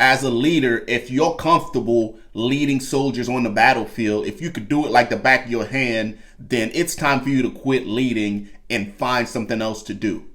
as a leader, if you're comfortable leading soldiers on the battlefield, if you could do it like the back of your hand, then it's time for you to quit leading and find something else to do.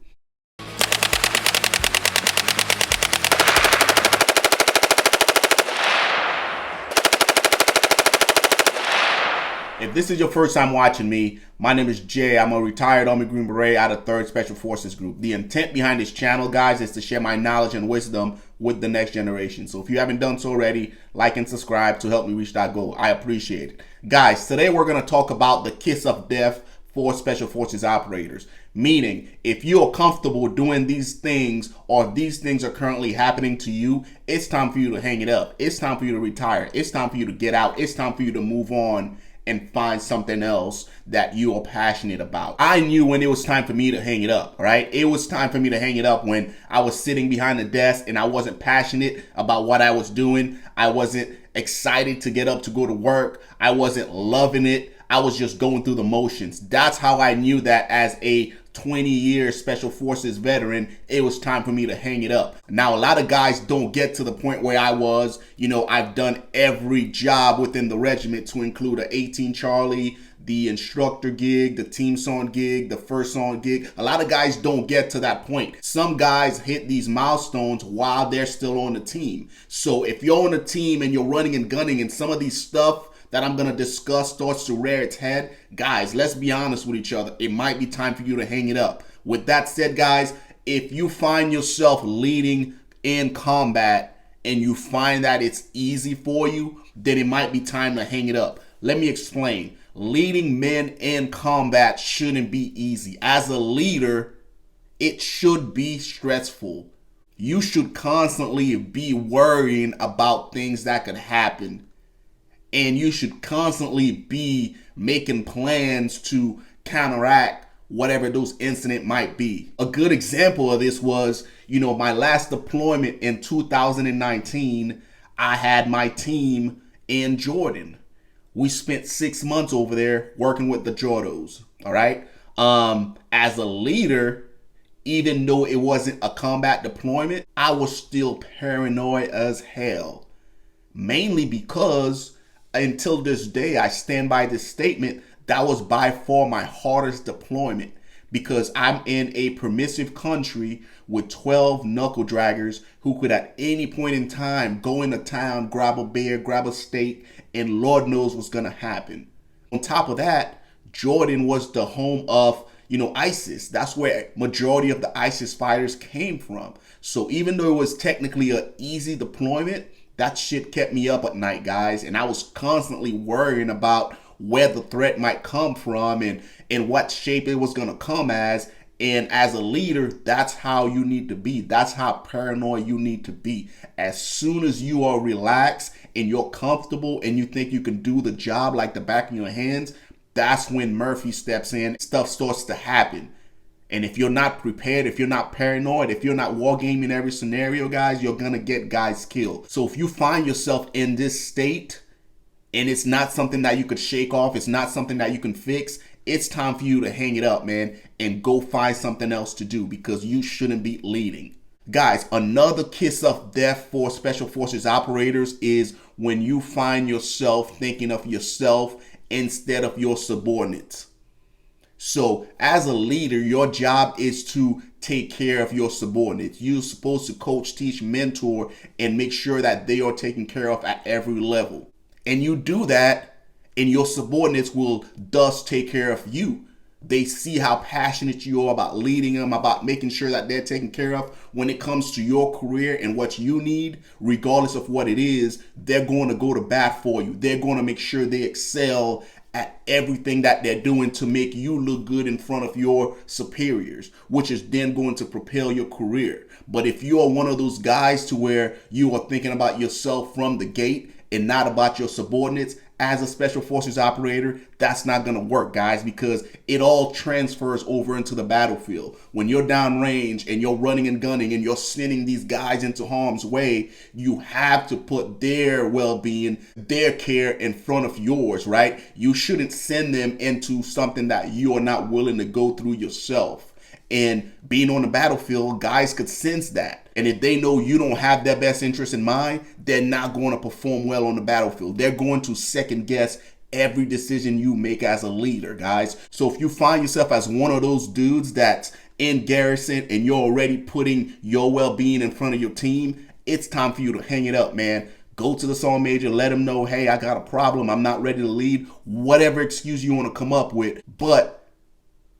If this is your first time watching me, my name is Jay. I'm a retired Army Green Beret out of 3rd Special Forces Group. The intent behind this channel, guys, is to share my knowledge and wisdom with the next generation. So if you haven't done so already, like and subscribe to help me reach that goal. I appreciate it. Guys, today we're going to talk about the kiss of death for Special Forces operators. Meaning, if you're comfortable doing these things or these things are currently happening to you, it's time for you to hang it up. It's time for you to retire. It's time for you to get out. It's time for you to move on and find something else that you are passionate about. I knew when it was time for me to hang it up, right? It was time for me to hang it up when I was sitting behind the desk and I wasn't passionate about what I was doing. I wasn't excited to get up to go to work. I wasn't loving it. I was just going through the motions. That's how I knew that as a 20-year Special Forces veteran, it was time for me to hang it up. Now, a lot of guys don't get to the point where I was. You know, I've done every job within the regiment to include a 18 Charlie, the instructor gig, the team sergeant gig, the first sergeant gig. A lot of guys don't get to that point. Some guys hit these milestones while they're still on the team. So if you're on a team and you're running and gunning and some of these stuff that I'm going to discuss starts to rear its head, guys, let's be honest with each other. It might be time for you to hang it up. With that said, guys, if you find yourself leading in combat and you find that it's easy for you, then it might be time to hang it up. Let me explain. Leading men in combat shouldn't be easy. As a leader, it should be stressful. You should constantly be worrying about things that could happen. And you should constantly be making plans to counteract whatever those incident might be. A good example of this was, my last deployment in 2019, I had my team in Jordan. We spent 6 months over there working with the Jordos, all right? As a leader, even though it wasn't a combat deployment, I was still paranoid as hell. Mainly because until this day, I stand by this statement, that was by far my hardest deployment because I'm in a permissive country with 12 knuckle draggers who could at any point in time go into town, grab a beer, grab a steak, and Lord knows what's gonna happen. On top of that, Jordan was the home of, ISIS. That's where majority of the ISIS fighters came from. So even though it was technically an easy deployment, that shit kept me up at night, guys. And I was constantly worrying about where the threat might come from and what shape it was going to come as. And as a leader, that's how you need to be. That's how paranoid you need to be. As soon as you are relaxed and you're comfortable and you think you can do the job like the back of your hands, that's when Murphy steps in. Stuff starts to happen. And if you're not prepared, if you're not paranoid, if you're not wargaming every scenario, guys, you're going to get guys killed. So if you find yourself in this state and it's not something that you could shake off, it's not something that you can fix, it's time for you to hang it up, man, and go find something else to do because you shouldn't be leading. Guys, another kiss of death for Special Forces operators is when you find yourself thinking of yourself instead of your subordinates. So as a leader, your job is to take care of your subordinates. You're supposed to coach, teach, mentor, and make sure that they are taken care of at every level. And you do that, and your subordinates will thus take care of you. They see how passionate you are about leading them, about making sure that they're taken care of. When it comes to your career and what you need, regardless of what it is, they're going to go to bat for you. They're going to make sure they excel at everything that they're doing to make you look good in front of your superiors, which is then going to propel your career. But if you are one of those guys to where you are thinking about yourself from the gate and not about your subordinates, as a Special Forces operator, that's not going to work, guys, because it all transfers over into the battlefield. When you're downrange and you're running and gunning and you're sending these guys into harm's way, you have to put their well-being, their care in front of yours, right? You shouldn't send them into something that you are not willing to go through yourself. And being on the battlefield, guys could sense that. And if they know you don't have their best interest in mind, they're not going to perform well on the battlefield. They're going to second guess every decision you make as a leader, guys. So if you find yourself as one of those dudes that's in garrison and you're already putting your well-being in front of your team, it's time for you to hang it up, man. Go to the sergeant major, let them know, hey, I got a problem, I'm not ready to lead, whatever excuse you want to come up with. But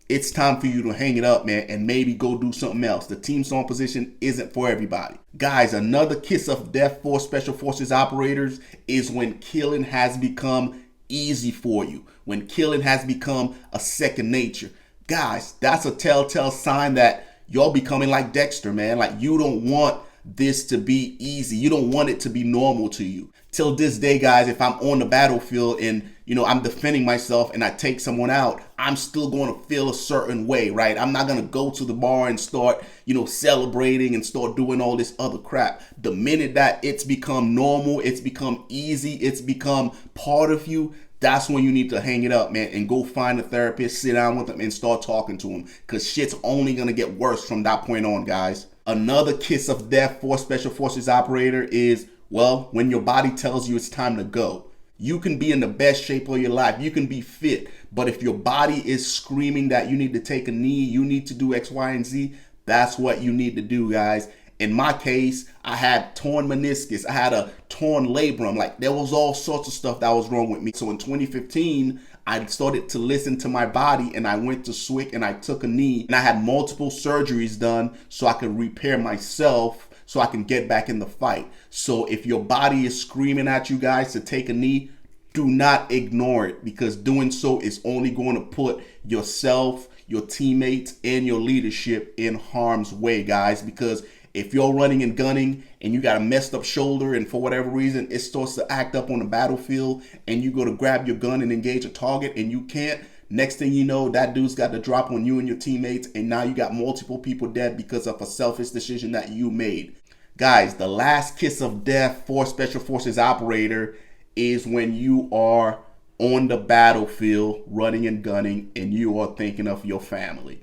it's time for you to hang it up, man, and maybe go do something else. The team sergeant position isn't for everybody. Guys, another kiss of death for Special Forces operators is when killing has become easy for you, when killing has become a second nature. Guys, that's a telltale sign that you're becoming like Dexter, man. Like, you don't want this to be easy. You don't want it to be normal to you. Till this day, guys, if I'm on the battlefield and, I'm defending myself and I take someone out, I'm still going to feel a certain way, right? I'm not going to go to the bar and start, celebrating and start doing all this other crap. The minute that it's become normal, it's become easy, it's become part of you, that's when you need to hang it up, man, and go find a therapist, sit down with them and start talking to them, because shit's only going to get worse from that point on, guys. Another kiss of death for Special Forces operator is, well, when your body tells you it's time to go. You can be in the best shape of your life. You can be fit. But if your body is screaming that you need to take a knee, you need to do X, Y, and Z, that's what you need to do, guys. In my case, I had torn meniscus. I had a torn labrum. Like, there was all sorts of stuff that was wrong with me. So in 2015, I started to listen to my body, and I went to SWIC and I took a knee, and I had multiple surgeries done so I could repair myself, so I can get back in the fight. So if your body is screaming at you guys to take a knee, do not ignore it, because doing so is only going to put yourself, your teammates, and your leadership in harm's way, guys. Because if you're running and gunning and you got a messed up shoulder and for whatever reason it starts to act up on the battlefield and you go to grab your gun and engage a target and you can't, next thing you know, that dude's got the drop on you and your teammates, and now you got multiple people dead because of a selfish decision that you made. Guys, the last kiss of death for Special Forces operator is when you are on the battlefield running and gunning and you are thinking of your family.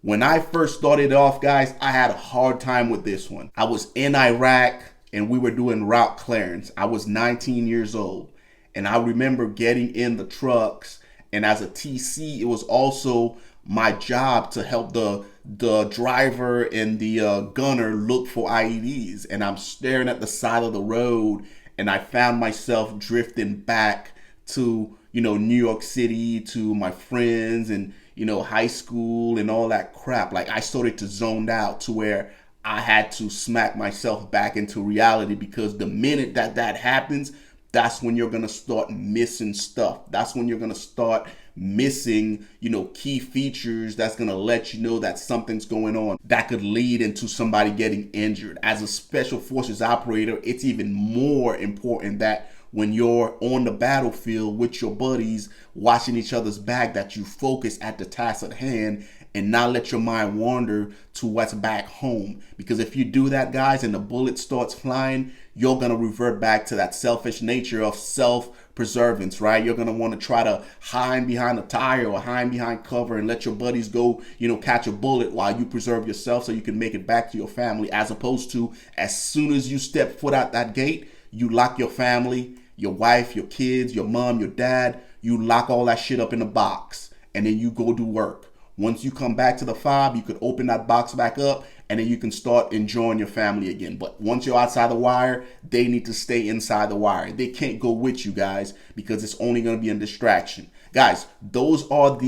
When I first started off, guys, I had a hard time with this one. I was in Iraq and we were doing route clearance. I was 19 years old, and I remember getting in the trucks, and as a TC, it was also my job to help the driver and the gunner look for IEDs. And I'm staring at the side of the road, and I found myself drifting back to, New York City, to my friends and, high school and all that crap. Like, I started to zone out to where I had to smack myself back into reality, because the minute that happens, that's when you're going to start missing stuff. That's when you're going to start missing, key features that's going to let you know that something's going on that could lead into somebody getting injured. As a Special Forces operator, it's even more important that when you're on the battlefield with your buddies, watching each other's back, that you focus at the task at hand and not let your mind wander to what's back home. Because if you do that, guys, and the bullet starts flying, you're going to revert back to that selfish nature of self-preservance, right? You're going to want to try to hide behind a tire or hide behind cover and let your buddies go, catch a bullet while you preserve yourself so you can make it back to your family, as opposed to as soon as you step foot out that gate, you lock your family, your wife, your kids, your mom, your dad, you lock all that shit up in a box, and then you go do work. Once you come back to the fob, you could open that box back up, and then you can start enjoying your family again. But once you're outside the wire, they need to stay inside the wire. They can't go with you, guys, because it's only going to be a distraction. Guys, those are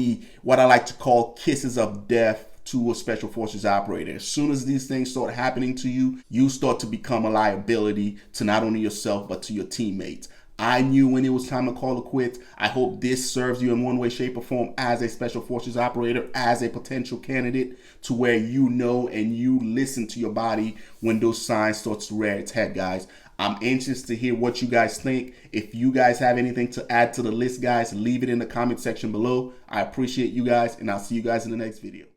what I like to call kisses of death to a Special Forces operator. As soon as these things start happening to you, you start to become a liability to not only yourself, but to your teammates. I knew when it was time to call it quits. I hope this serves you in one way, shape, or form as a Special Forces operator, as a potential candidate, to where you know and you listen to your body when those signs start to rear its head, guys. I'm anxious to hear what you guys think. If you guys have anything to add to the list, guys, leave it in the comment section below. I appreciate you guys, and I'll see you guys in the next video.